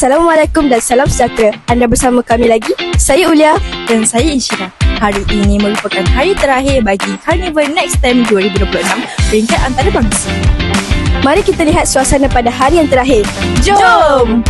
Assalamualaikum dan salam sejahtera. Anda bersama kami lagi. Saya Ulia. Dan saya Insyirah. Hari ini merupakan hari terakhir bagi Carnival Next Time 2026 peringkat antarabangsa. Mari kita lihat suasana pada hari yang terakhir. Jom!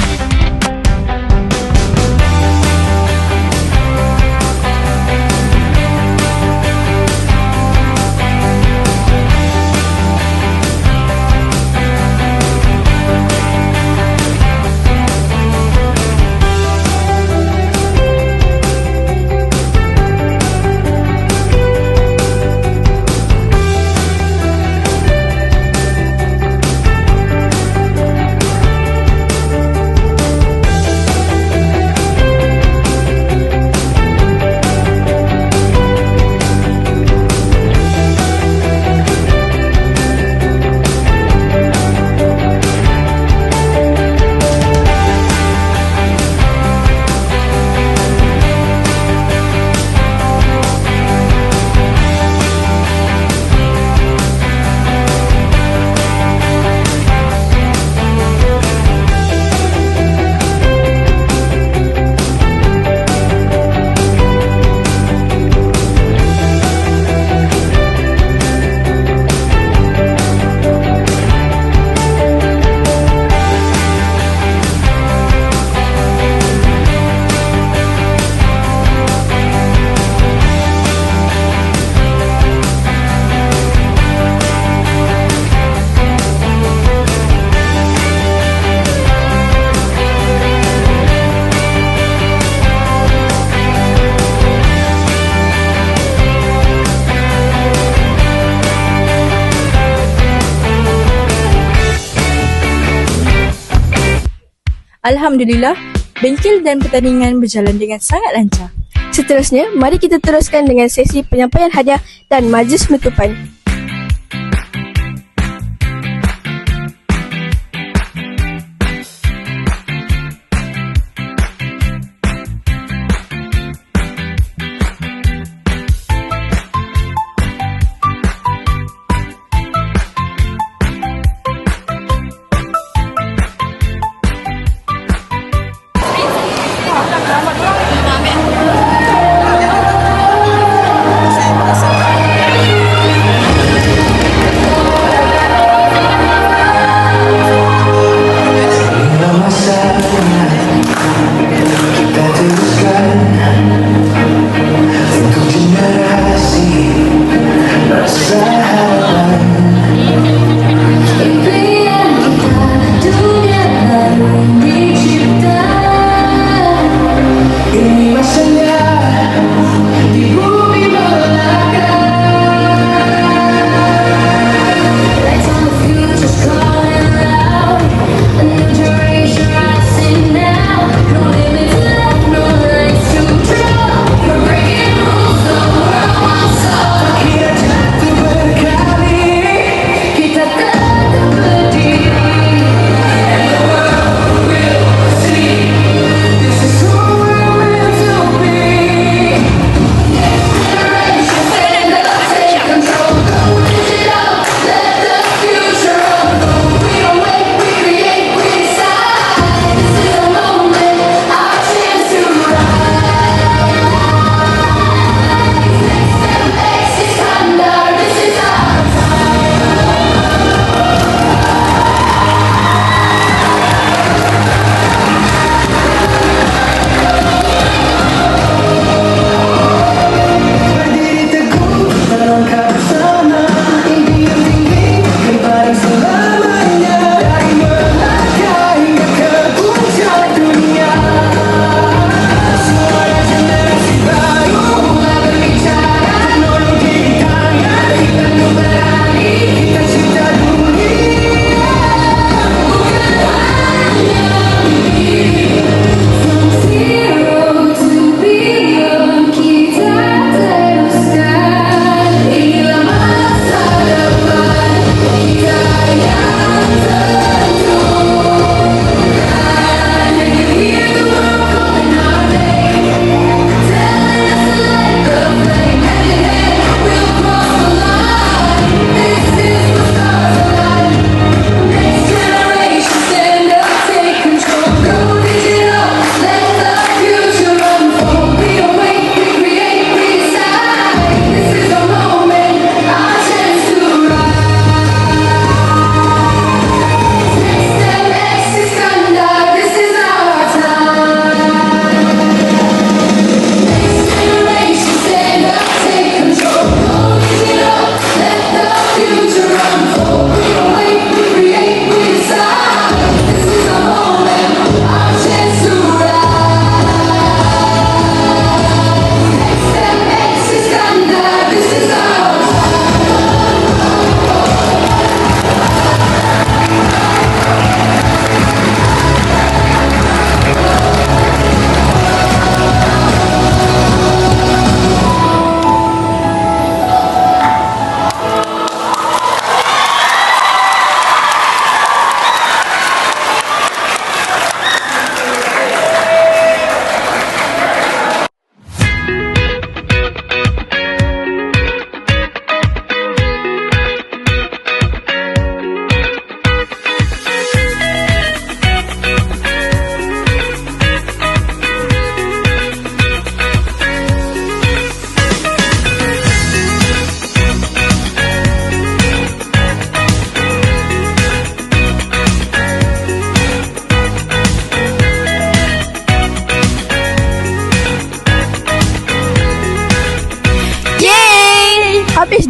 Alhamdulillah, bengkel dan pertandingan berjalan dengan sangat lancar. Seterusnya, mari kita teruskan dengan sesi penyampaian hadiah dan majlis penutupan.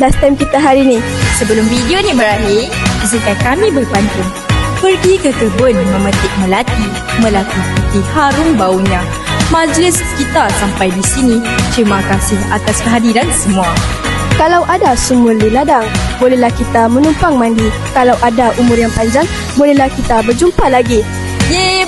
last time kita hari ni. Sebelum video ni berakhir, izinkan kami berpantun. Pergi ke kebun memetik melati, melati putih harum baunya. Majlis kita sampai di sini. Terima kasih atas kehadiran semua. Kalau ada sumur di ladang, bolehlah kita menumpang mandi. Kalau ada umur yang panjang, bolehlah kita berjumpa lagi. Yeay,